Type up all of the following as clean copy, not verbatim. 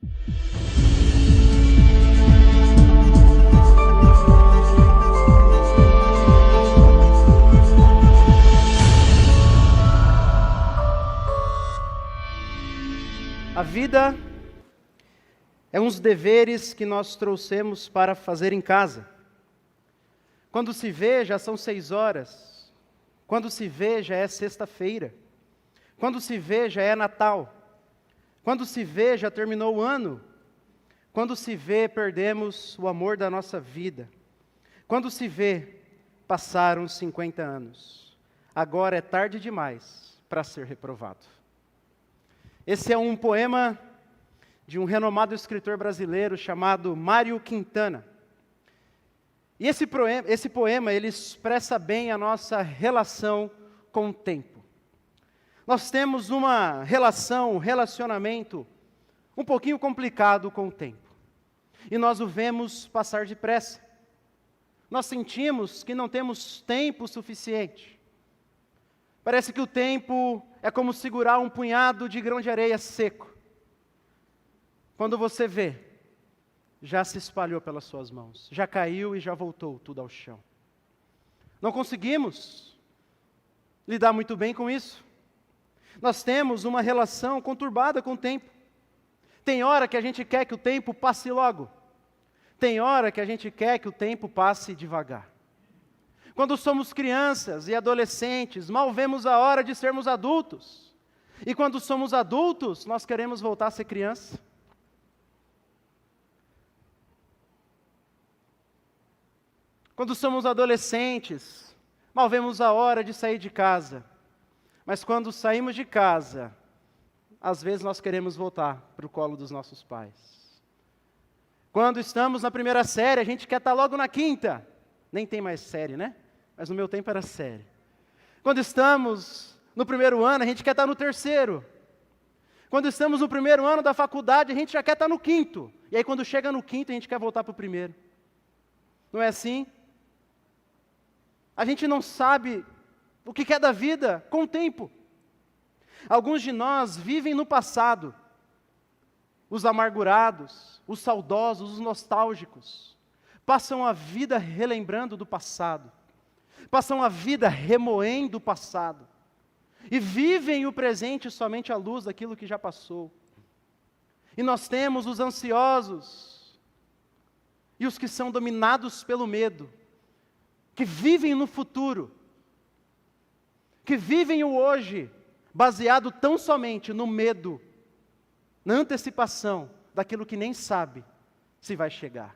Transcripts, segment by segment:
A vida é uns deveres que nós trouxemos para fazer em casa. Quando se vê, já são 6 horas. Quando se vê, já é sexta-feira. Quando se vê, já é Natal. Quando se vê, já terminou o ano. Quando se vê, perdemos o amor da nossa vida. Quando se vê, passaram 50 anos. Agora é tarde demais para ser reprovado. Esse é um poema de um renomado escritor brasileiro chamado Mário Quintana. E esse poema, ele expressa bem a nossa relação com o tempo. Nós temos uma relação, um relacionamento um pouquinho complicado com o tempo. E nós o vemos passar depressa. Nós sentimos que não temos tempo suficiente. Parece que o tempo é como segurar um punhado de grão de areia seco. Quando você vê, já se espalhou pelas suas mãos, já caiu e já voltou tudo ao chão. Não conseguimos lidar muito bem com isso. Nós temos uma relação conturbada com o tempo. Tem hora que a gente quer que o tempo passe logo. Tem hora que a gente quer que o tempo passe devagar. Quando somos crianças e adolescentes, mal vemos a hora de sermos adultos. E quando somos adultos, nós queremos voltar a ser criança. Quando somos adolescentes, mal vemos a hora de sair de casa. Mas quando saímos de casa, às vezes nós queremos voltar para o colo dos nossos pais. Quando estamos na primeira série, a gente quer estar logo na quinta. Nem tem mais série, né? Mas no meu tempo era série. Quando estamos no primeiro ano, a gente quer estar no terceiro. Quando estamos no primeiro ano da faculdade, a gente já quer estar no quinto. E aí quando chega no quinto, a gente quer voltar para o primeiro. Não é assim? A gente não sabe o que é da vida com o tempo. Alguns de nós vivem no passado. Os amargurados, os saudosos, os nostálgicos. Passam a vida relembrando do passado. Passam a vida remoendo o passado. E vivem o presente somente à luz daquilo que já passou. E nós temos os ansiosos. E os que são dominados pelo medo. Que vivem no futuro. Que vivem o hoje, baseado tão somente no medo, na antecipação daquilo que nem sabe se vai chegar.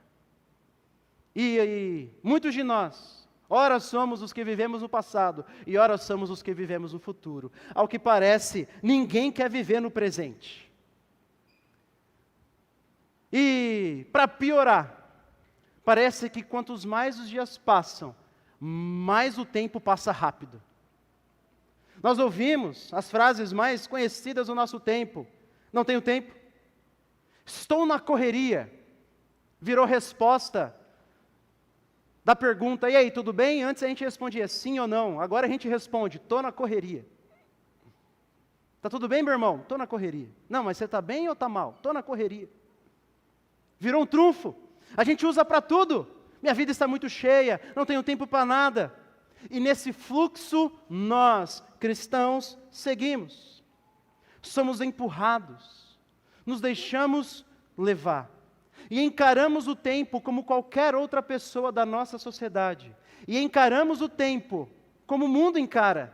E muitos de nós, ora somos os que vivemos no passado, e ora somos os que vivemos no futuro. Ao que parece, ninguém quer viver no presente. E, para piorar, parece que quantos mais os dias passam, mais o tempo passa rápido. Nós ouvimos as frases mais conhecidas do nosso tempo. Não tenho tempo. Estou na correria. Virou resposta da pergunta, e aí, tudo bem? Antes a gente respondia sim ou não. Agora a gente responde, estou na correria. Está tudo bem, meu irmão? Estou na correria. Não, mas você está bem ou está mal? Estou na correria. Virou um trunfo. A gente usa para tudo. Minha vida está muito cheia, não tenho tempo para nada. E nesse fluxo, nós, cristãos, seguimos. Somos empurrados, nos deixamos levar. E encaramos o tempo como qualquer outra pessoa da nossa sociedade. E encaramos o tempo como o mundo encara.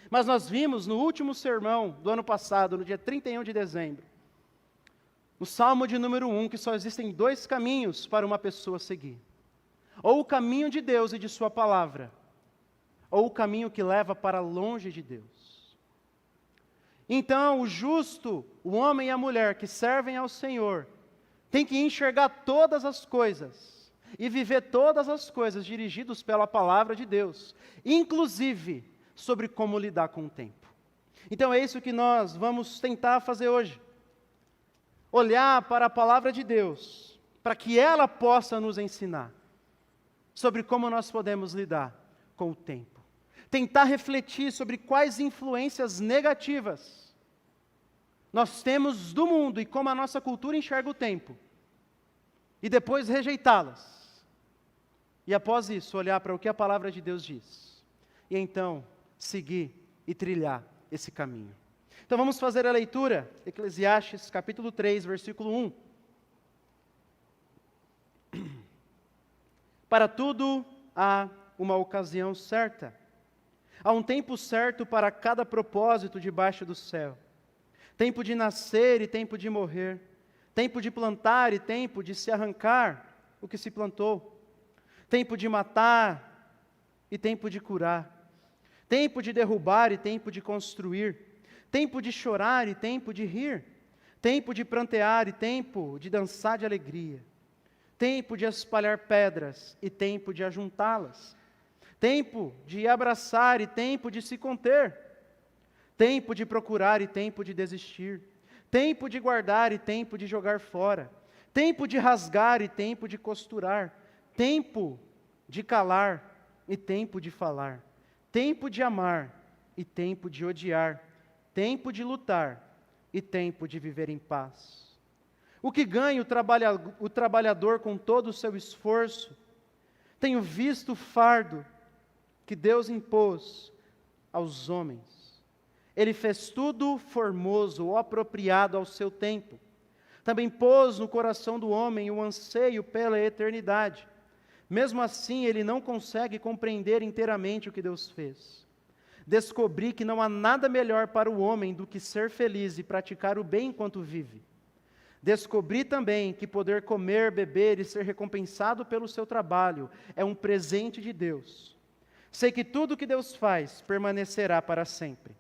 Mas nós vimos no último sermão do ano passado, no dia 31 de dezembro, no Salmo de número 1, que só existem 2 caminhos para uma pessoa seguir. Ou o caminho de Deus e de sua palavra, ou o caminho que leva para longe de Deus. Então, o justo, o homem e a mulher que servem ao Senhor, tem que enxergar todas as coisas e viver todas as coisas dirigidos pela palavra de Deus, inclusive sobre como lidar com o tempo. Então é isso que nós vamos tentar fazer hoje. Olhar para a palavra de Deus, para que ela possa nos ensinar sobre como nós podemos lidar com o tempo. Tentar refletir sobre quais influências negativas nós temos do mundo e como a nossa cultura enxerga o tempo, e depois rejeitá-las, e após isso olhar para o que a palavra de Deus diz, e então seguir e trilhar esse caminho. Então vamos fazer a leitura, Eclesiastes capítulo 3, versículo 1. Para tudo há uma ocasião certa, há um tempo certo para cada propósito debaixo do céu. Tempo de nascer e tempo de morrer, tempo de plantar e tempo de se arrancar o que se plantou, tempo de matar e tempo de curar, tempo de derrubar e tempo de construir, tempo de chorar e tempo de rir, tempo de prantear e tempo de dançar de alegria, tempo de espalhar pedras e tempo de ajuntá-las, tempo de abraçar e tempo de se conter, tempo de procurar e tempo de desistir, tempo de guardar e tempo de jogar fora, tempo de rasgar e tempo de costurar, tempo de calar e tempo de falar, tempo de amar e tempo de odiar, tempo de lutar e tempo de viver em paz. O que ganha o trabalhador com todo o seu esforço? Tenho visto o fardo que Deus impôs aos homens. Ele fez tudo formoso ou apropriado ao seu tempo. Também pôs no coração do homem o anseio pela eternidade. Mesmo assim, ele não consegue compreender inteiramente o que Deus fez. Descobri que não há nada melhor para o homem do que ser feliz e praticar o bem enquanto vive. Descobri também que poder comer, beber e ser recompensado pelo seu trabalho é um presente de Deus. Sei que tudo que Deus faz permanecerá para sempre.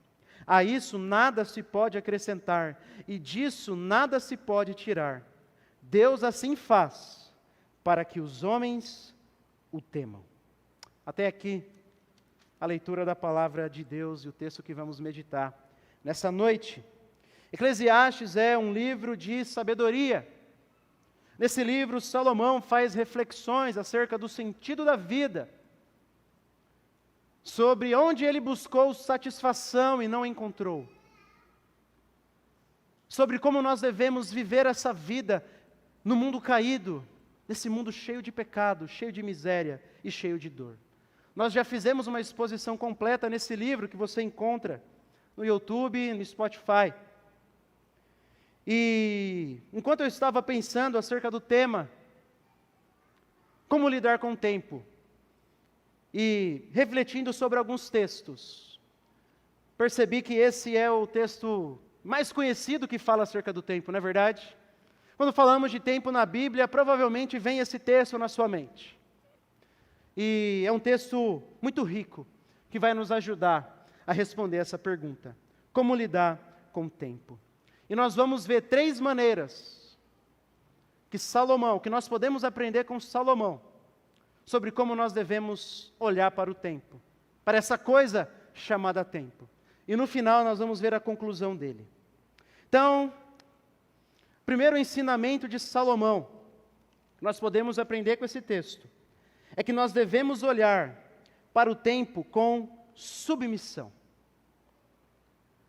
A isso nada se pode acrescentar, e disso nada se pode tirar. Deus assim faz, para que os homens o temam. Até aqui, a leitura da palavra de Deus e o texto que vamos meditar nessa noite. Eclesiastes é um livro de sabedoria. Nesse livro, Salomão faz reflexões acerca do sentido da vida, sobre onde ele buscou satisfação e não encontrou, sobre como nós devemos viver essa vida no mundo caído, nesse mundo cheio de pecado, cheio de miséria e cheio de dor. Nós já fizemos uma exposição completa nesse livro que você encontra no YouTube, no Spotify. E enquanto eu estava pensando acerca do tema, como lidar com o tempo, e refletindo sobre alguns textos, percebi que esse é o texto mais conhecido que fala acerca do tempo, não é verdade? Quando falamos de tempo na Bíblia, provavelmente vem esse texto na sua mente. E é um texto muito rico, que vai nos ajudar a responder essa pergunta: como lidar com o tempo? E nós vamos ver 3 maneiras que nós podemos aprender com Salomão, sobre como nós devemos olhar para o tempo, para essa coisa chamada tempo. E no final nós vamos ver a conclusão dele. Então, primeiro ensinamento de Salomão, que nós podemos aprender com esse texto, é que nós devemos olhar para o tempo com submissão.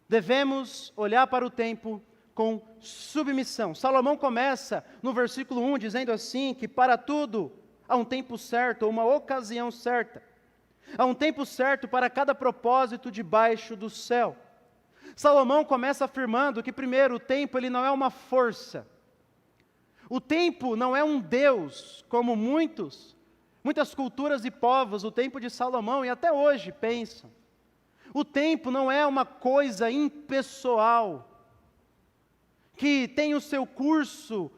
Devemos olhar para o tempo com submissão. Salomão começa no versículo 1 dizendo assim, que para tudo há um tempo certo, ou uma ocasião certa. Há um tempo certo para cada propósito debaixo do céu. Salomão começa afirmando que, primeiro, o tempo ele não é uma força. O tempo não é um Deus, como muitas culturas e povos, o tempo de Salomão, e até hoje pensam. O tempo não é uma coisa impessoal, que tem o seu curso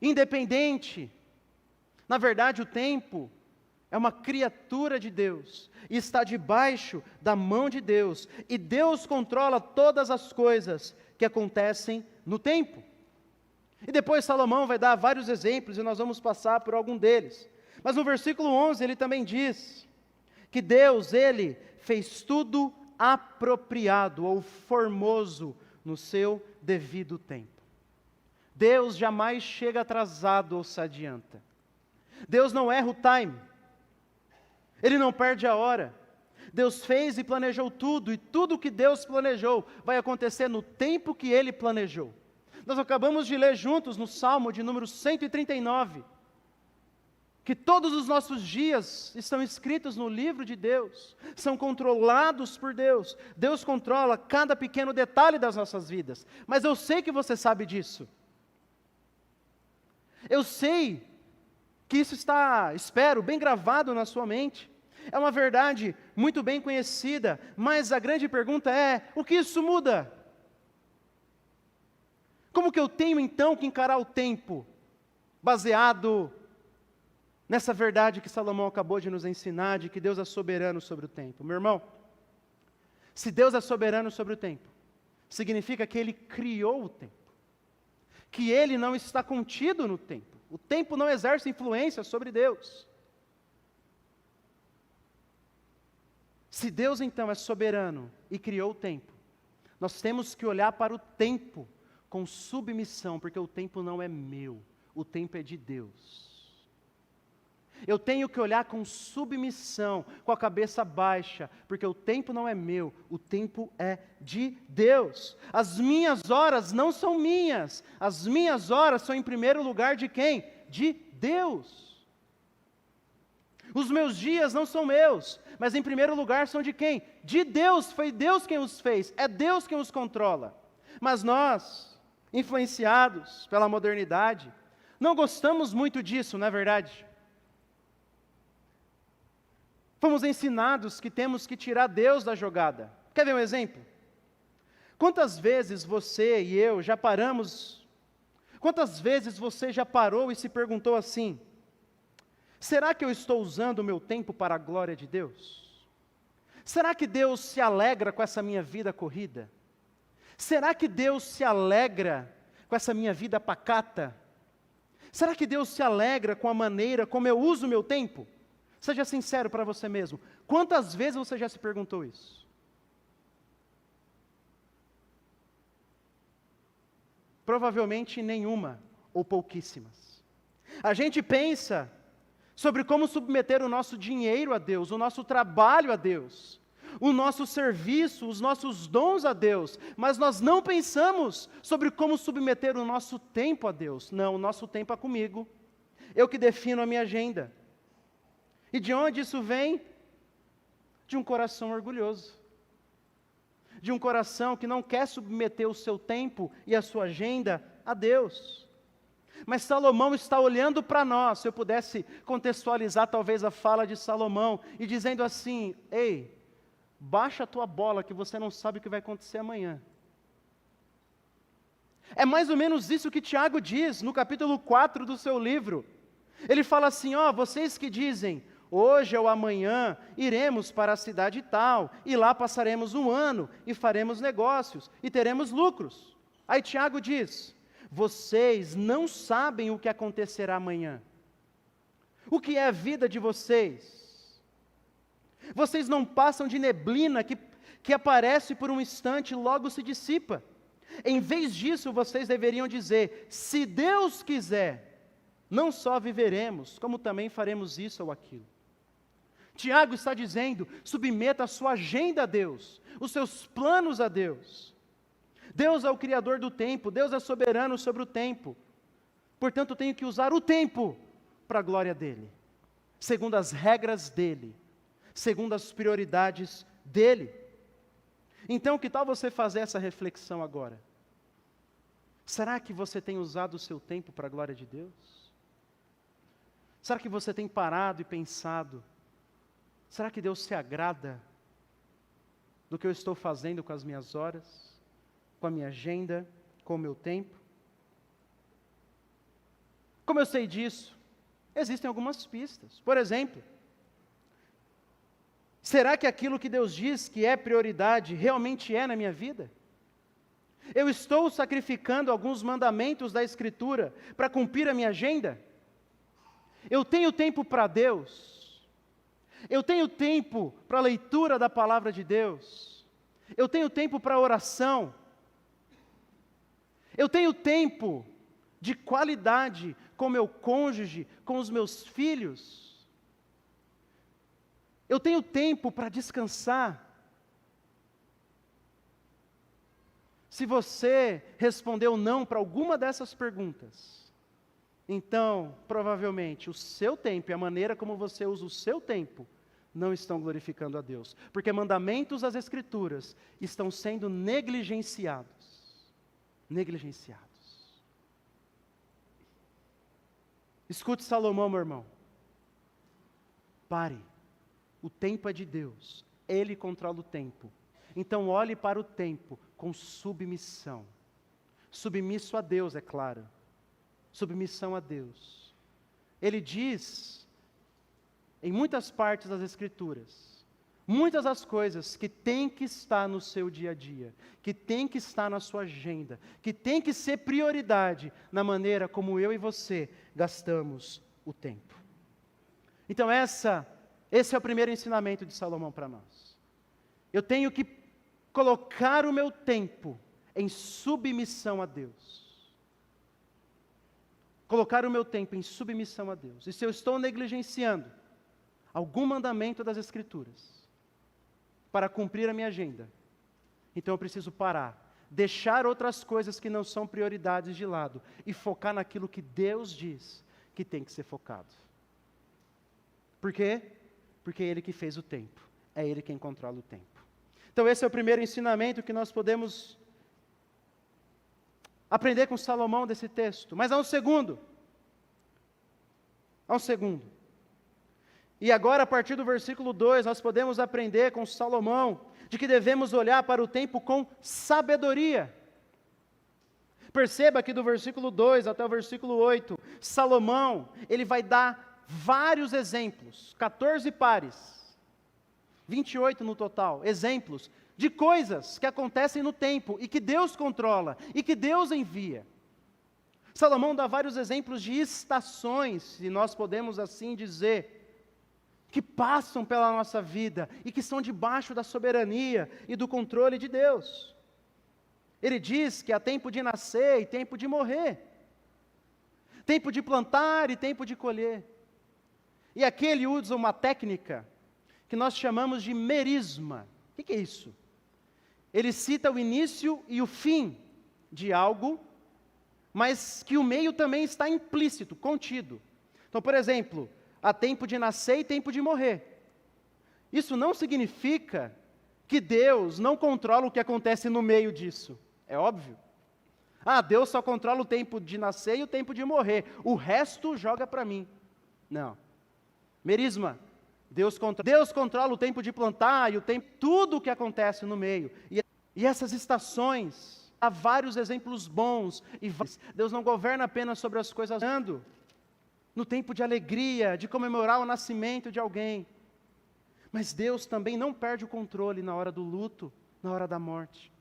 independente. Na verdade, o tempo é uma criatura de Deus, e está debaixo da mão de Deus, e Deus controla todas as coisas que acontecem no tempo. E depois Salomão vai dar vários exemplos, e nós vamos passar por algum deles. Mas no versículo 11 ele também diz que Deus, ele fez tudo apropriado ou formoso no seu devido tempo. Deus jamais chega atrasado ou se adianta. Deus não erra o time. Ele não perde a hora. Deus fez e planejou tudo, e tudo que Deus planejou vai acontecer no tempo que Ele planejou. Nós acabamos de ler juntos no Salmo de número 139, que todos os nossos dias estão escritos no livro de Deus, são controlados por Deus. Deus controla cada pequeno detalhe das nossas vidas, mas eu sei que você sabe disso. Eu sei que isso está, espero, bem gravado na sua mente. É uma verdade muito bem conhecida, mas a grande pergunta é: o que isso muda? Como que eu tenho então que encarar o tempo, baseado nessa verdade que Salomão acabou de nos ensinar, de que Deus é soberano sobre o tempo? Meu irmão, se Deus é soberano sobre o tempo, significa que Ele criou o tempo, que Ele não está contido no tempo, o tempo não exerce influência sobre Deus. Se Deus então é soberano e criou o tempo, nós temos que olhar para o tempo com submissão, porque o tempo não é meu, o tempo é de Deus. Eu tenho que olhar com submissão, com a cabeça baixa, porque o tempo não é meu, o tempo é de Deus. As minhas horas não são minhas, as minhas horas são em primeiro lugar de quem? De Deus. Os meus dias não são meus, mas em primeiro lugar são de quem? De Deus, foi Deus quem os fez, é Deus quem os controla. Mas nós, influenciados pela modernidade, não gostamos muito disso, não é verdade? Fomos ensinados que temos que tirar Deus da jogada. Quer ver um exemplo? Quantas vezes você e eu já paramos, quantas vezes você já parou e se perguntou assim: será que eu estou usando o meu tempo para a glória de Deus? Será que Deus se alegra com essa minha vida corrida? Será que Deus se alegra com essa minha vida pacata? Será que Deus se alegra com a maneira como eu uso o meu tempo? Seja sincero para você mesmo. Quantas vezes você já se perguntou isso? Provavelmente nenhuma ou pouquíssimas. A gente pensa sobre como submeter o nosso dinheiro a Deus, o nosso trabalho a Deus, o nosso serviço, os nossos dons a Deus, mas nós não pensamos sobre como submeter o nosso tempo a Deus. Não, o nosso tempo é comigo, eu que defino a minha agenda. E de onde isso vem? De um coração orgulhoso, de um coração que não quer submeter o seu tempo e a sua agenda a Deus. Mas Salomão está olhando para nós. Se eu pudesse contextualizar talvez a fala de Salomão, e dizendo assim: ei, baixa a tua bola que você não sabe o que vai acontecer amanhã. É mais ou menos isso que Tiago diz no capítulo 4 do seu livro. Ele fala assim: vocês que dizem, hoje ou amanhã iremos para a cidade tal, e lá passaremos um ano, e faremos negócios, e teremos lucros. Aí Tiago diz: vocês não sabem o que acontecerá amanhã. O que é a vida de vocês? Vocês não passam de neblina que aparece por um instante e logo se dissipa. Em vez disso, vocês deveriam dizer: se Deus quiser, não só viveremos, como também faremos isso ou aquilo. Tiago está dizendo: submeta a sua agenda a Deus, os seus planos a Deus. Deus é o criador do tempo, Deus é soberano sobre o tempo. Portanto, tenho que usar o tempo para a glória dEle, segundo as regras dEle, segundo as prioridades dEle. Então, que tal você fazer essa reflexão agora? Será que você tem usado o seu tempo para a glória de Deus? Será que você tem parado e pensado: será que Deus se agrada do que eu estou fazendo com as minhas horas, com a minha agenda, com o meu tempo? Como eu sei disso? Existem algumas pistas. Por exemplo, será que aquilo que Deus diz que é prioridade realmente é na minha vida? Eu estou sacrificando alguns mandamentos da Escritura para cumprir a minha agenda? Eu tenho tempo para Deus? Eu tenho tempo para a leitura da palavra de Deus? Eu tenho tempo para oração? Eu tenho tempo de qualidade com meu cônjuge, com os meus filhos? Eu tenho tempo para descansar? Se você respondeu não para alguma dessas perguntas, então, provavelmente, o seu tempo e a maneira como você usa o seu tempo não estão glorificando a Deus. Porque mandamentos das Escrituras estão sendo negligenciados. Negligenciados. Escute Salomão, meu irmão. Pare. O tempo é de Deus. Ele controla o tempo. Então olhe para o tempo com submissão. Submisso a Deus, é claro. Submissão a Deus. Ele diz, em muitas partes das Escrituras, muitas das coisas que tem que estar no seu dia a dia, que tem que estar na sua agenda, que tem que ser prioridade na maneira como eu e você gastamos o tempo. Então esse é o primeiro ensinamento de Salomão para nós. Eu tenho que colocar o meu tempo em submissão a Deus. Colocar o meu tempo em submissão a Deus. E se eu estou negligenciando algum mandamento das Escrituras para cumprir a minha agenda, então eu preciso parar, deixar outras coisas que não são prioridades de lado e focar naquilo que Deus diz que tem que ser focado. Por quê? Porque é Ele que fez o tempo, é Ele quem controla o tempo. Então esse é o primeiro ensinamento que nós podemos aprender com Salomão desse texto. Mas há um segundo. Há um segundo. E agora, a partir do versículo 2, nós podemos aprender com Salomão de que devemos olhar para o tempo com sabedoria. Perceba que do versículo 2 até o versículo 8, Salomão, ele vai dar vários exemplos, 14 pares, 28 no total, exemplos de coisas que acontecem no tempo e que Deus controla e que Deus envia. Salomão dá vários exemplos de estações, se nós podemos assim dizer, que passam pela nossa vida e que estão debaixo da soberania e do controle de Deus. Ele diz que há tempo de nascer e tempo de morrer, tempo de plantar e tempo de colher. E aqui ele usa uma técnica que nós chamamos de merisma. O que é isso? Ele cita o início e o fim de algo, mas que o meio também está implícito, contido. Então, por exemplo, há tempo de nascer e tempo de morrer. Isso não significa que Deus não controla o que acontece no meio disso. É óbvio. Deus só controla o tempo de nascer e o tempo de morrer. O resto joga para mim. Não. Merisma. Deus controla o tempo de plantar e o tempo, tudo o que acontece no meio. E essas estações, há vários exemplos bons. Deus não governa apenas sobre as coisas andando. No tempo de alegria, de comemorar o nascimento de alguém. Mas Deus também não perde o controle na hora do luto, na hora da morte.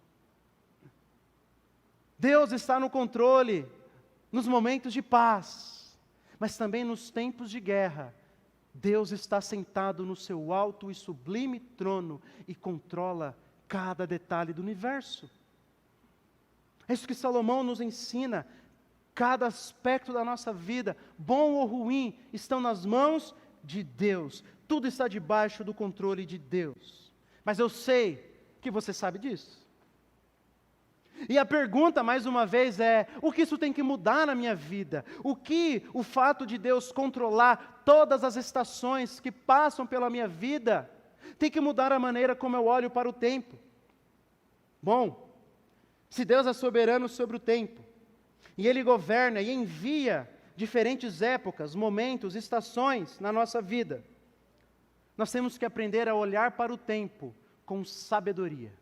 Deus está no controle nos momentos de paz, mas também nos tempos de guerra. Deus está sentado no seu alto e sublime trono e controla cada detalhe do universo. É isso que Salomão nos ensina. Cada aspecto da nossa vida, bom ou ruim, estão nas mãos de Deus. Tudo está debaixo do controle de Deus. Mas eu sei que você sabe disso. E a pergunta, mais uma vez, é: o que isso tem que mudar na minha vida? O que o fato de Deus controlar todas as estações que passam pela minha vida tem que mudar a maneira como eu olho para o tempo? Bom, se Deus é soberano sobre o tempo, e Ele governa e envia diferentes épocas, momentos, estações na nossa vida, nós temos que aprender a olhar para o tempo com sabedoria.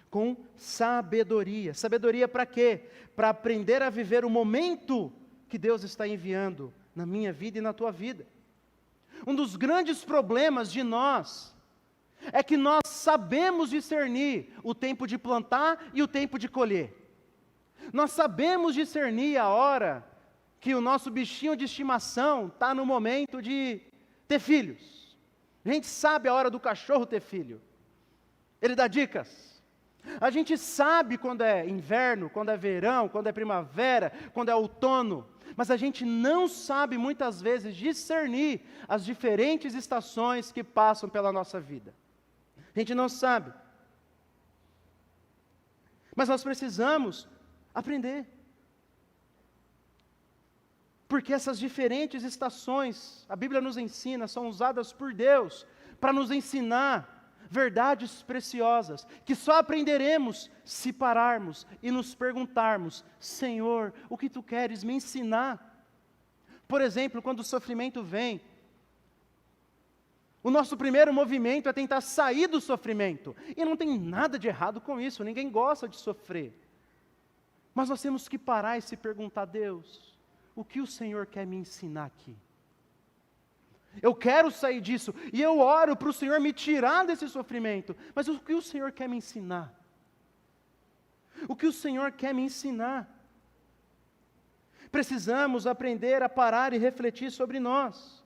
Com sabedoria. Sabedoria para quê? Para aprender a viver o momento que Deus está enviando na minha vida e na tua vida. Um dos grandes problemas de nós é que nós sabemos discernir o tempo de plantar e o tempo de colher. Nós sabemos discernir a hora que o nosso bichinho de estimação está no momento de ter filhos. A gente sabe a hora do cachorro ter filho. Ele dá dicas. A gente sabe quando é inverno, quando é verão, quando é primavera, quando é outono, mas a gente não sabe muitas vezes discernir as diferentes estações que passam pela nossa vida. A gente não sabe. Mas nós precisamos aprender. Porque essas diferentes estações, a Bíblia nos ensina, são usadas por Deus para nos ensinar verdades preciosas, que só aprenderemos se pararmos e nos perguntarmos: Senhor, o que Tu queres me ensinar? Por exemplo, quando o sofrimento vem, o nosso primeiro movimento é tentar sair do sofrimento, e não tem nada de errado com isso, ninguém gosta de sofrer. Mas nós temos que parar e se perguntar: Deus, o que o Senhor quer me ensinar aqui? Eu quero sair disso, e eu oro para o Senhor me tirar desse sofrimento, mas o que o Senhor quer me ensinar? O que o Senhor quer me ensinar? Precisamos aprender a parar e refletir sobre nós.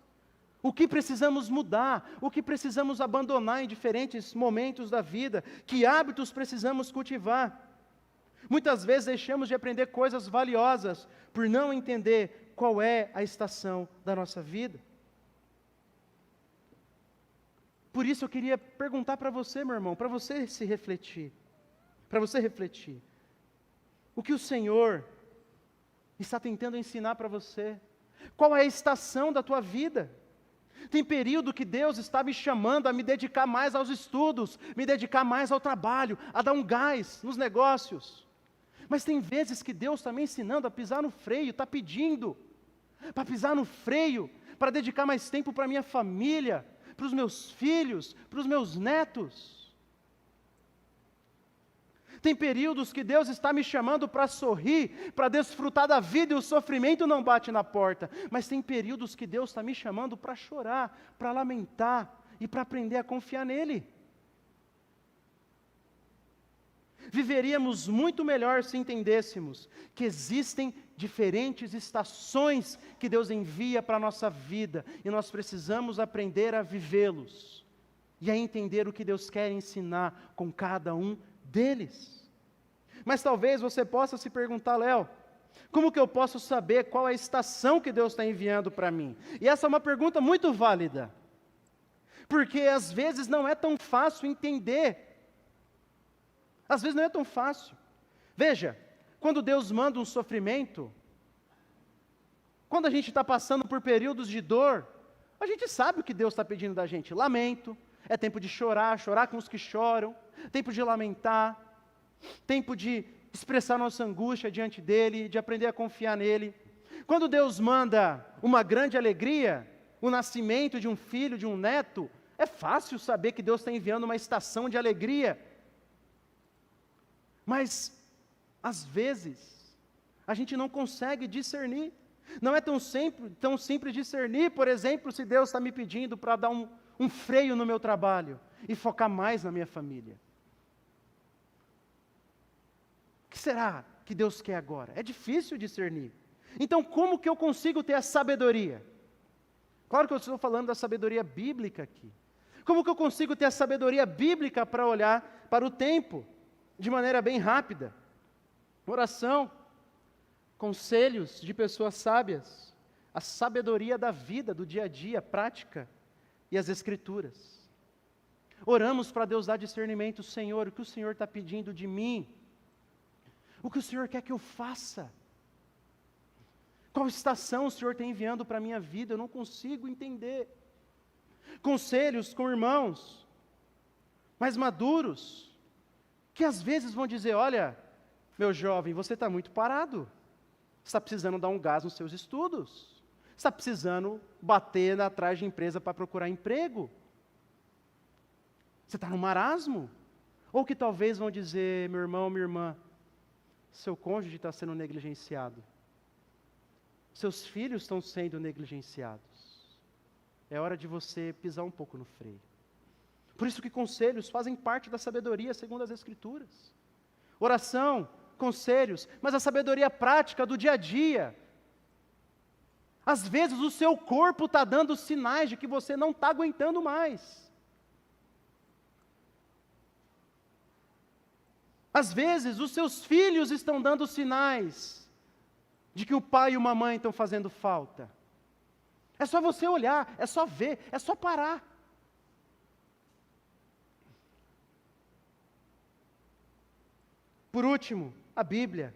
O que precisamos mudar, o que precisamos abandonar em diferentes momentos da vida, que hábitos precisamos cultivar. Muitas vezes deixamos de aprender coisas valiosas por não entender qual é a estação da nossa vida. Por isso eu queria perguntar para você, meu irmão, para você se refletir, o que o Senhor está tentando ensinar para você? Qual é a estação da tua vida? Tem período que Deus está me chamando a me dedicar mais aos estudos, me dedicar mais ao trabalho, a dar um gás nos negócios. Mas tem vezes que Deus está me ensinando a pisar no freio, está pedindo para pisar no freio, para dedicar mais tempo para a minha família, para os meus filhos, para os meus netos. Tem períodos que Deus está me chamando para sorrir, para desfrutar da vida, e o sofrimento não bate na porta. Mas tem períodos que Deus está me chamando para chorar, para lamentar e para aprender a confiar nele. Viveríamos muito melhor se entendêssemos que existem diferentes estações que Deus envia para a nossa vida, e nós precisamos aprender a vivê-los, e a entender o que Deus quer ensinar com cada um deles. Mas talvez você possa se perguntar: Léo, como que eu posso saber qual é a estação que Deus está enviando para mim? E essa é uma pergunta muito válida, porque às vezes não é tão fácil entender. Às vezes não é tão fácil. Veja, quando Deus manda um sofrimento, quando a gente está passando por períodos de dor, a gente sabe o que Deus está pedindo da gente: lamento, é tempo de chorar, chorar com os que choram, tempo de lamentar, tempo de expressar nossa angústia diante dEle, de aprender a confiar nele. Quando Deus manda uma grande alegria, o nascimento de um filho, de um neto, é fácil saber que Deus está enviando uma estação de alegria. Mas, às vezes, a gente não consegue discernir. Não é tão simples discernir, por exemplo, se Deus está me pedindo para dar um freio no meu trabalho e focar mais na minha família. O que será que Deus quer agora? É difícil discernir. Então, como que eu consigo ter a sabedoria? Claro que eu estou falando da sabedoria bíblica aqui. Como que eu consigo ter a sabedoria bíblica para olhar para o tempo de maneira bem rápida? Oração, conselhos de pessoas sábias, a sabedoria da vida, do dia a dia, prática, e as Escrituras. Oramos para Deus dar discernimento: Senhor, o que o Senhor está pedindo de mim? O que o Senhor quer que eu faça? Qual estação o Senhor está enviando para a minha vida? Eu não consigo entender. Conselhos com irmãos mais maduros, que às vezes vão dizer: olha, meu jovem, você está muito parado, você está precisando dar um gás nos seus estudos, você está precisando bater atrás de empresa para procurar emprego, você está no marasmo. Ou que talvez vão dizer: meu irmão, minha irmã, seu cônjuge está sendo negligenciado, seus filhos estão sendo negligenciados, é hora de você pisar um pouco no freio. Por isso que conselhos fazem parte da sabedoria segundo as Escrituras. Oração, conselhos, mas a sabedoria prática do dia a dia. Às vezes o seu corpo está dando sinais de que você não está aguentando mais. Às vezes, os seus filhos estão dando sinais de que o pai e uma mãe estão fazendo falta. É só você olhar, é só ver, é só parar. Por último, a Bíblia,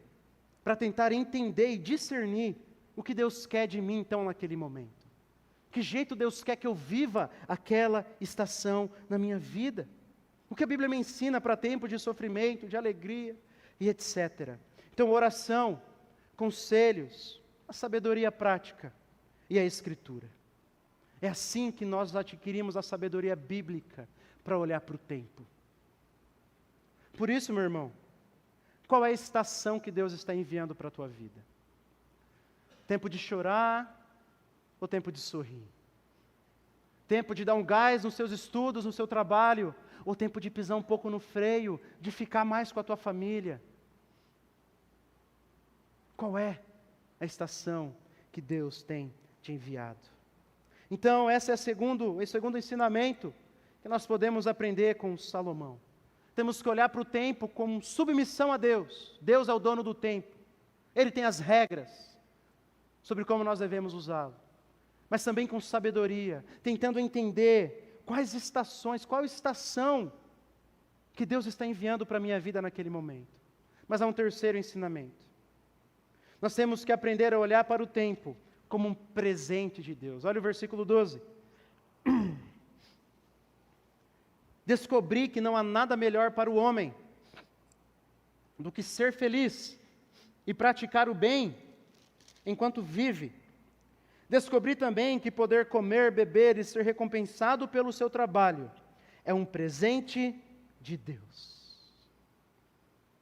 para tentar entender e discernir o que Deus quer de mim, então, naquele momento. Que jeito Deus quer que eu viva aquela estação na minha vida. O que a Bíblia me ensina para tempo de sofrimento, de alegria e etc. Então, oração, conselhos, a sabedoria prática e a Escritura. É assim que nós adquirimos a sabedoria bíblica para olhar para o tempo. Por isso, meu irmão, qual é a estação que Deus está enviando para a tua vida? Tempo de chorar ou tempo de sorrir? Tempo de dar um gás nos seus estudos, no seu trabalho, ou tempo de pisar um pouco no freio, de ficar mais com a tua família? Qual é a estação que Deus tem te enviado? Então, esse é o segundo ensinamento que nós podemos aprender com Salomão. Temos que olhar para o tempo como submissão a Deus. Deus é o dono do tempo. Ele tem as regras sobre como nós devemos usá-lo. Mas também com sabedoria, tentando entender quais estações, qual estação que Deus está enviando para a minha vida naquele momento. Mas há um terceiro ensinamento. Nós temos que aprender a olhar para o tempo como um presente de Deus. Olha o versículo 12. Descobri que não há nada melhor para o homem do que ser feliz e praticar o bem enquanto vive. Descobri também que poder comer, beber e ser recompensado pelo seu trabalho é um presente de Deus.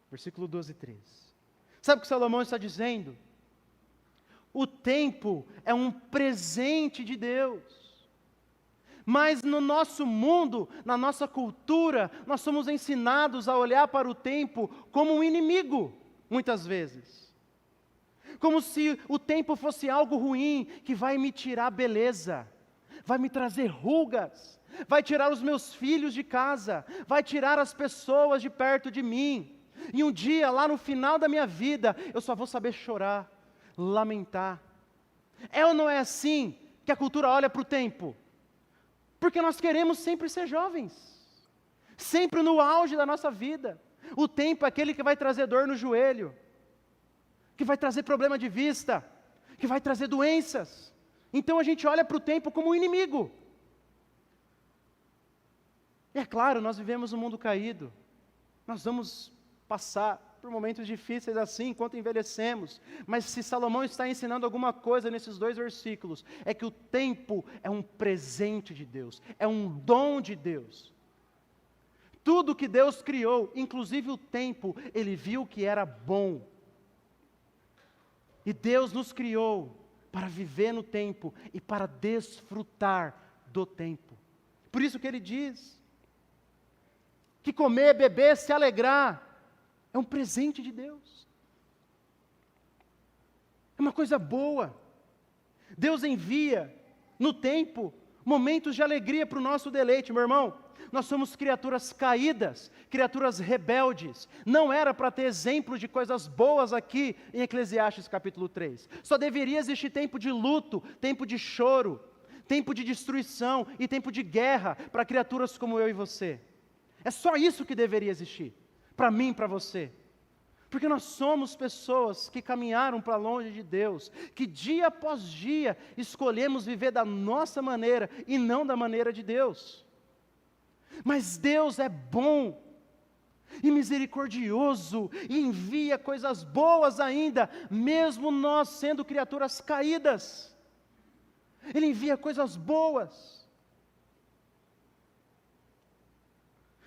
Versículo 12 e 13. Sabe o que Salomão está dizendo? O tempo é um presente de Deus. Mas no nosso mundo, na nossa cultura, nós somos ensinados a olhar para o tempo como um inimigo, muitas vezes. Como se o tempo fosse algo ruim, que vai me tirar beleza, vai me trazer rugas, vai tirar os meus filhos de casa, vai tirar as pessoas de perto de mim. E um dia, lá no final da minha vida, eu só vou saber chorar, lamentar. É ou não é assim que a cultura olha para o tempo? Porque nós queremos sempre ser jovens, sempre no auge da nossa vida. O tempo é aquele que vai trazer dor no joelho, que vai trazer problema de vista, que vai trazer doenças. Então a gente olha para o tempo como um inimigo. E é claro, nós vivemos um mundo caído, nós vamos passar por momentos difíceis assim, enquanto envelhecemos. Mas se Salomão está ensinando alguma coisa nesses 2 versículos, é que o tempo é um presente de Deus, é um dom de Deus. Tudo que Deus criou, inclusive o tempo, Ele viu que era bom. E Deus nos criou para viver no tempo e para desfrutar do tempo. Por isso que Ele diz que comer, beber, se alegrar, é um presente de Deus. É uma coisa boa. Deus envia no tempo momentos de alegria para o nosso deleite, meu irmão. Nós somos criaturas caídas, criaturas rebeldes. Não era para ter exemplo de coisas boas aqui em Eclesiastes capítulo 3. Só deveria existir tempo de luto, tempo de choro, tempo de destruição e tempo de guerra para criaturas como eu e você. É só isso que deveria existir. Para mim e para você. Porque nós somos pessoas que caminharam para longe de Deus, que dia após dia escolhemos viver da nossa maneira e não da maneira de Deus. Mas Deus é bom e misericordioso e envia coisas boas ainda, mesmo nós sendo criaturas caídas. Ele envia coisas boas.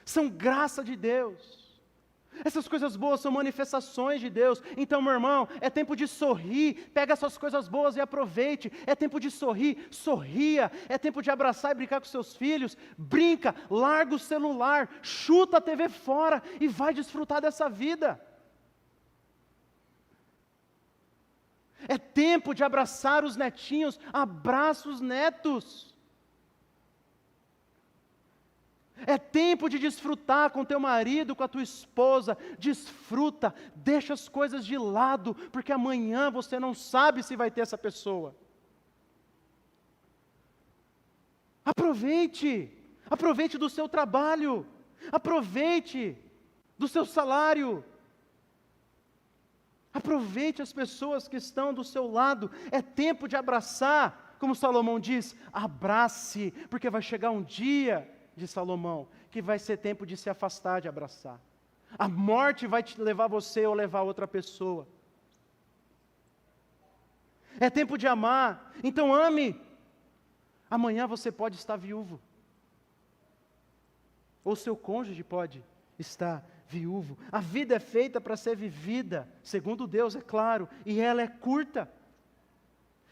São graça de Deus. Essas coisas boas são manifestações de Deus. Então, meu irmão, é tempo de sorrir. Pega essas coisas boas e aproveite. É tempo de sorrir, sorria. É tempo de abraçar e brincar com seus filhos. Brinca, larga o celular, chuta a TV fora e vai desfrutar dessa vida. É tempo de abraçar os netinhos, abraça os netos. É tempo de desfrutar com teu marido, com a tua esposa. Desfruta, deixa as coisas de lado, porque amanhã você não sabe se vai ter essa pessoa. Aproveite do seu trabalho, aproveite do seu salário, aproveite as pessoas que estão do seu lado. É tempo de abraçar, como Salomão diz, abrace, porque vai chegar um dia, de Salomão, que vai ser tempo de se afastar de abraçar. A morte vai te levar você ou levar outra pessoa. É tempo de amar, então ame. Amanhã você pode estar viúvo. Ou seu cônjuge pode estar viúvo. A vida é feita para ser vivida, segundo Deus, é claro, e ela é curta.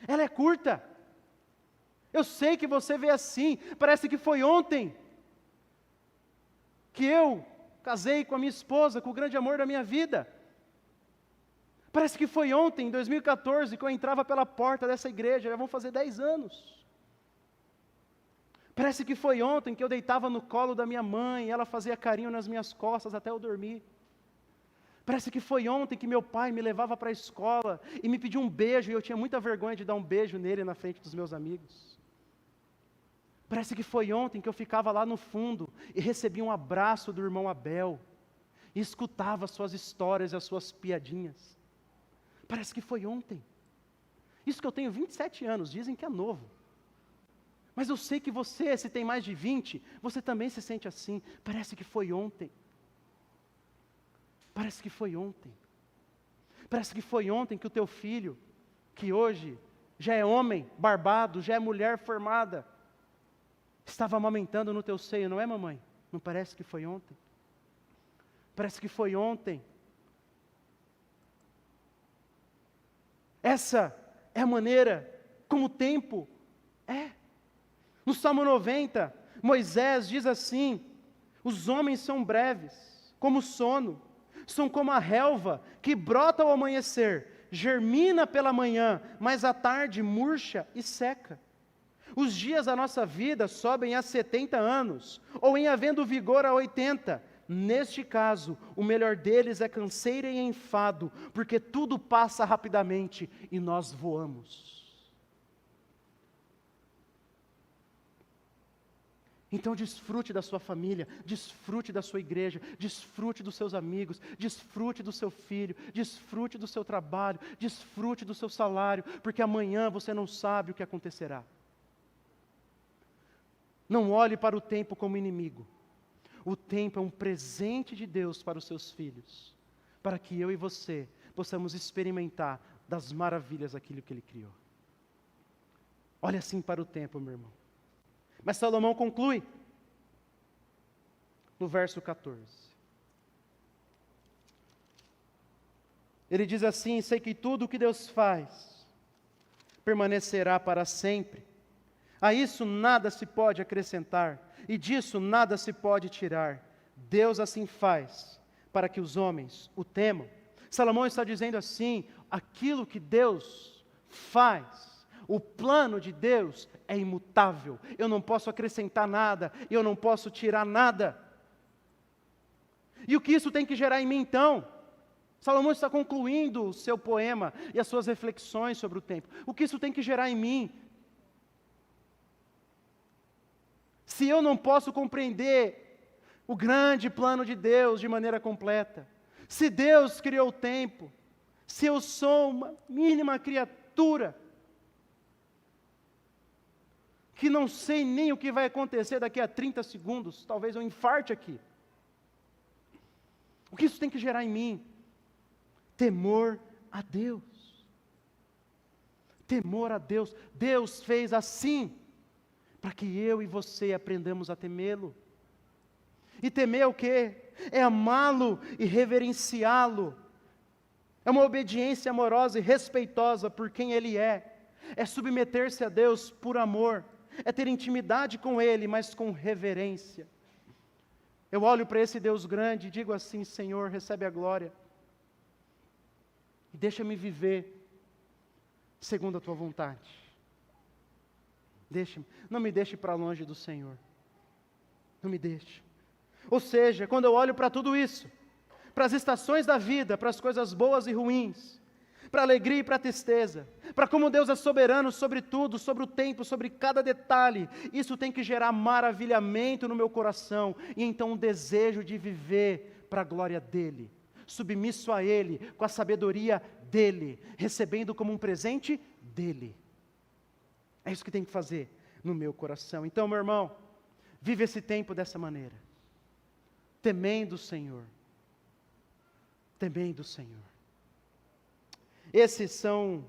Ela é curta. Eu sei que você vê assim, parece que foi ontem que eu casei com a minha esposa, com o grande amor da minha vida. Parece que foi ontem, em 2014, que eu entrava pela porta dessa igreja, já vão fazer 10 anos. Parece que foi ontem que eu deitava no colo da minha mãe, e ela fazia carinho nas minhas costas até eu dormir. Parece que foi ontem que meu pai me levava para a escola e me pediu um beijo, e eu tinha muita vergonha de dar um beijo nele na frente dos meus amigos. Parece que foi ontem que eu ficava lá no fundo e recebia um abraço do irmão Abel, e escutava as suas histórias e as suas piadinhas. Parece que foi ontem. Isso que eu tenho 27 anos, dizem que é novo. Mas eu sei que você, se tem mais de 20, você também se sente assim. Parece que foi ontem. Parece que foi ontem. Parece que foi ontem que o teu filho, que hoje já é homem, barbado, já é mulher formada, estava amamentando no teu seio, não é, mamãe? Não parece que foi ontem? Parece que foi ontem. Essa é a maneira como o tempo é. No Salmo 90, Moisés diz assim: os homens são breves, como o sono, são como a relva que brota ao amanhecer, germina pela manhã, mas à tarde murcha e seca. Os dias da nossa vida sobem a 70 anos, ou em havendo vigor a 80. Neste caso, o melhor deles é canseira e enfado, porque tudo passa rapidamente e nós voamos. Então desfrute da sua família, desfrute da sua igreja, desfrute dos seus amigos, desfrute do seu filho, desfrute do seu trabalho, desfrute do seu salário, porque amanhã você não sabe o que acontecerá. Não olhe para o tempo como inimigo. O tempo é um presente de Deus para os seus filhos, para que eu e você possamos experimentar das maravilhas daquilo que Ele criou. Olhe assim para o tempo, meu irmão. Mas Salomão conclui no verso 14. Ele diz assim: sei que tudo o que Deus faz permanecerá para sempre. A isso nada se pode acrescentar, e disso nada se pode tirar. Deus assim faz, para que os homens o temam. Salomão está dizendo assim: aquilo que Deus faz, o plano de Deus é imutável. Eu não posso acrescentar nada, eu não posso tirar nada. E o que isso tem que gerar em mim então? Salomão está concluindo o seu poema e as suas reflexões sobre o tempo. O que isso tem que gerar em mim? Se eu não posso compreender o grande plano de Deus de maneira completa, se Deus criou o tempo, se eu sou uma mínima criatura, que não sei nem o que vai acontecer daqui a 30 segundos, talvez eu infarte aqui. O que isso tem que gerar em mim? Temor a Deus. Temor a Deus. Deus fez assim, para que eu e você aprendamos a temê-lo. E temer é o quê? É amá-lo e reverenciá-lo. É uma obediência amorosa e respeitosa por quem Ele é. É submeter-se a Deus por amor. É ter intimidade com Ele, mas com reverência. Eu olho para esse Deus grande e digo assim: Senhor, recebe a glória. E deixa-me viver segundo a Tua vontade. Deixe-me, não me deixe para longe do Senhor. Não me deixe. Ou seja, quando eu olho para tudo isso, para as estações da vida, para as coisas boas e ruins, para a alegria e para a tristeza, para como Deus é soberano sobre tudo, sobre o tempo, sobre cada detalhe, isso tem que gerar maravilhamento no meu coração, e então um desejo de viver para a glória dEle, submisso a Ele, com a sabedoria dEle, recebendo como um presente dEle. É isso que tem que fazer no meu coração. Então, meu irmão, vive esse tempo dessa maneira, temendo o Senhor, temendo o Senhor. Esses são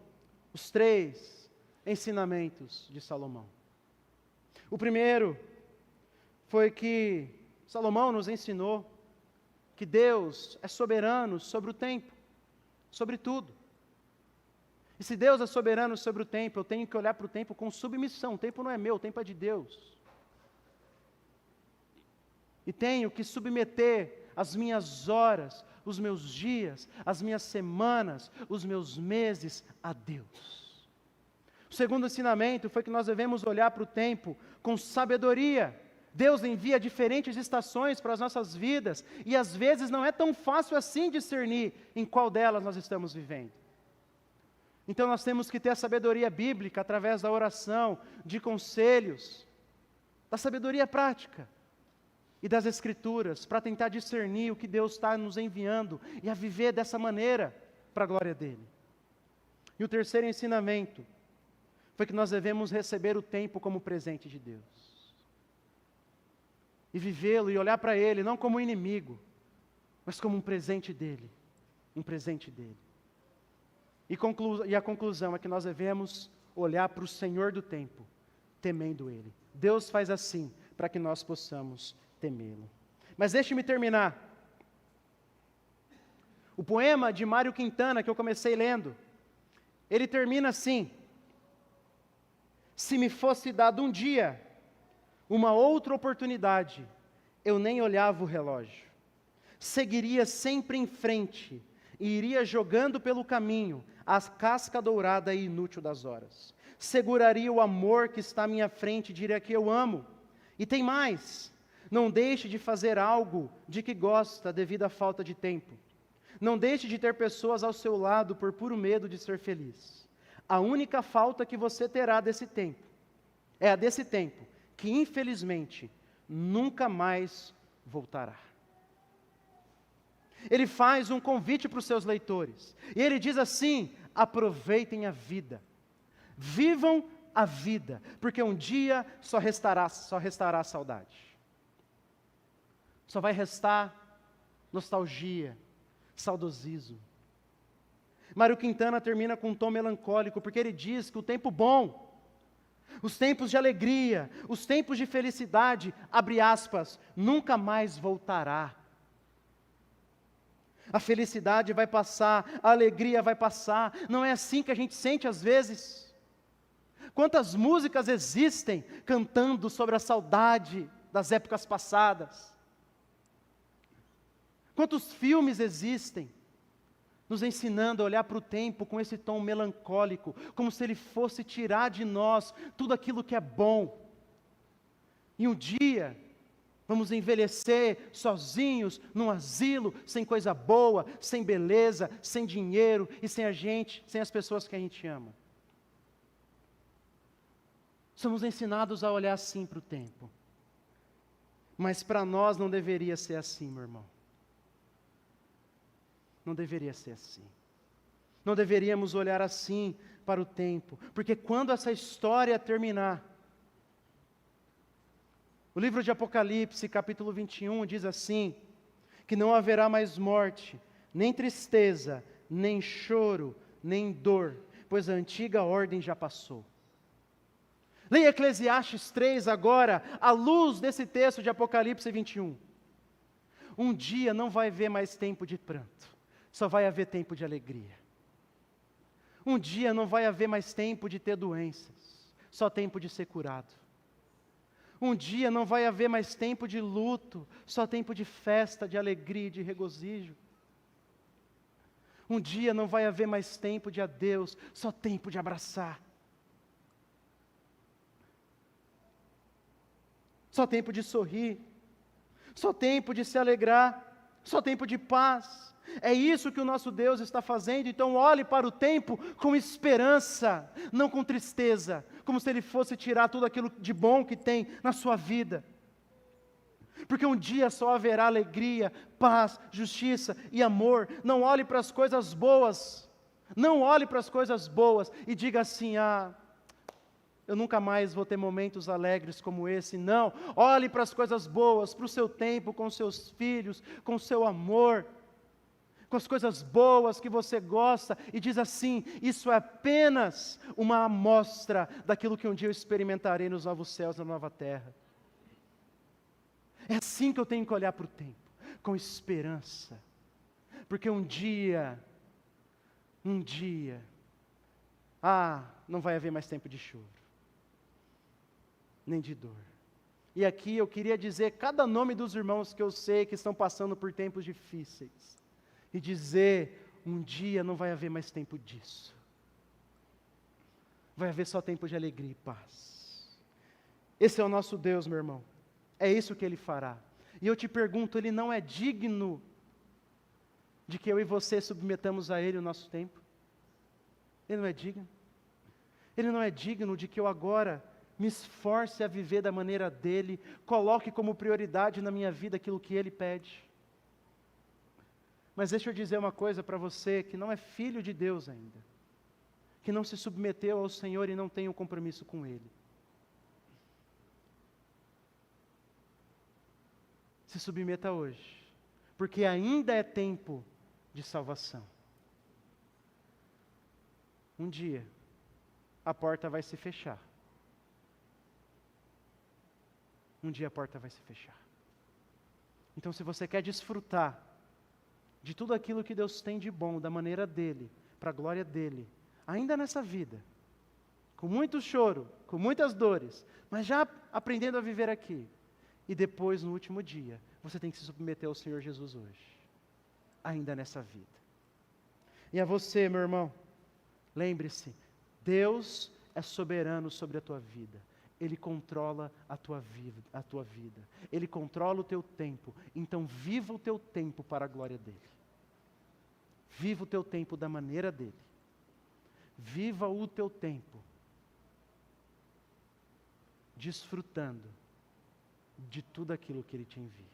os 3 ensinamentos de Salomão. O primeiro foi que Salomão nos ensinou que Deus é soberano sobre o tempo, sobre tudo. E se Deus é soberano sobre o tempo, eu tenho que olhar para o tempo com submissão. O tempo não é meu, o tempo é de Deus. E tenho que submeter as minhas horas, os meus dias, as minhas semanas, os meus meses a Deus. O segundo ensinamento foi que nós devemos olhar para o tempo com sabedoria. Deus envia diferentes estações para as nossas vidas, e às vezes não é tão fácil assim discernir em qual delas nós estamos vivendo. Então nós temos que ter a sabedoria bíblica através da oração, de conselhos, da sabedoria prática e das Escrituras, para tentar discernir o que Deus está nos enviando e a viver dessa maneira para a glória dEle. E o terceiro ensinamento foi que nós devemos receber o tempo como presente de Deus. E vivê-lo e olhar para Ele não como um inimigo, mas como um presente dEle. Um presente dEle. E a conclusão é que nós devemos olhar para o Senhor do tempo, temendo Ele. Deus faz assim para que nós possamos temê-lo. Mas deixe-me terminar. O poema de Mário Quintana, que eu comecei lendo, ele termina assim: se me fosse dado um dia, uma outra oportunidade, eu nem olhava o relógio. Seguiria sempre em frente, e iria jogando pelo caminho a casca dourada e inútil das horas. Seguraria o amor que está à minha frente e diria que eu amo. E tem mais: não deixe de fazer algo de que gosta devido à falta de tempo. Não deixe de ter pessoas ao seu lado por puro medo de ser feliz. A única falta que você terá desse tempo é a desse tempo, que infelizmente nunca mais voltará. Ele faz um convite para os seus leitores, e ele diz assim: aproveitem a vida, vivam a vida, porque um dia só restará a saudade. Só vai restar nostalgia, saudosismo. Mário Quintana termina com um tom melancólico, porque ele diz que o tempo bom, os tempos de alegria, os tempos de felicidade, abre aspas, nunca mais voltará. A felicidade vai passar, a alegria vai passar. Não é assim que a gente sente às vezes? Quantas músicas existem cantando sobre a saudade das épocas passadas? Quantos filmes existem nos ensinando a olhar para o tempo com esse tom melancólico, como se ele fosse tirar de nós tudo aquilo que é bom. E um dia vamos envelhecer sozinhos num asilo, sem coisa boa, sem beleza, sem dinheiro e sem a gente, sem as pessoas que a gente ama. Somos ensinados a olhar assim para o tempo. Mas para nós não deveria ser assim, meu irmão. Não deveria ser assim. Não deveríamos olhar assim para o tempo, porque quando essa história terminar, o livro de Apocalipse, capítulo 21, diz assim, que não haverá mais morte, nem tristeza, nem choro, nem dor, pois a antiga ordem já passou. Leia Eclesiastes 3 agora, à luz desse texto de Apocalipse 21. Um dia não vai haver mais tempo de pranto, só vai haver tempo de alegria. Um dia não vai haver mais tempo de ter doenças, só tempo de ser curado. Um dia não vai haver mais tempo de luto, só tempo de festa, de alegria e de regozijo. Um dia não vai haver mais tempo de adeus, só tempo de abraçar. Só tempo de sorrir. só tempo de se alegrar, só tempo de paz. É isso que o nosso Deus está fazendo. Então olhe para o tempo com esperança, não com tristeza, como se Ele fosse tirar tudo aquilo de bom que tem na sua vida. Porque um dia só haverá alegria, paz, justiça e amor. Não olhe para as coisas boas, não olhe para as coisas boas e diga assim: eu nunca mais vou ter momentos alegres como esse. Não, olhe para as coisas boas, para o seu tempo com seus filhos, com o seu amor, com as coisas boas que você gosta, e diz assim: isso é apenas uma amostra daquilo que um dia eu experimentarei nos novos céus e na nova terra. É assim que eu tenho que olhar para o tempo, com esperança, porque um dia, não vai haver mais tempo de choro, nem de dor. E aqui eu queria dizer cada nome dos irmãos que eu sei que estão passando por tempos difíceis, e dizer: um dia não vai haver mais tempo disso, vai haver só tempo de alegria e paz. Esse é o nosso Deus, meu irmão, é isso que Ele fará. E eu te pergunto, Ele não é digno de que eu e você submetamos a Ele o nosso tempo? Ele não é digno? Ele não é digno de que eu agora me esforce a viver da maneira dEle, coloque como prioridade na minha vida aquilo que Ele pede? Mas deixa eu dizer uma coisa para você que não é filho de Deus ainda, que não se submeteu ao Senhor e não tem um compromisso com Ele. Se submeta hoje, porque ainda é tempo de salvação. Um dia, a porta vai se fechar. Um dia a porta vai se fechar. Então, se você quer desfrutar de tudo aquilo que Deus tem de bom, da maneira dEle, para a glória dEle, ainda nessa vida, com muito choro, com muitas dores, mas já aprendendo a viver aqui, e depois, no último dia, você tem que se submeter ao Senhor Jesus hoje, ainda nessa vida. E a você, meu irmão, lembre-se, Deus é soberano sobre a tua vida. Ele controla a tua vida. Ele controla o teu tempo. Então viva o teu tempo para a glória dEle. Viva o teu tempo da maneira dEle. Viva o teu tempo desfrutando de tudo aquilo que Ele te envia.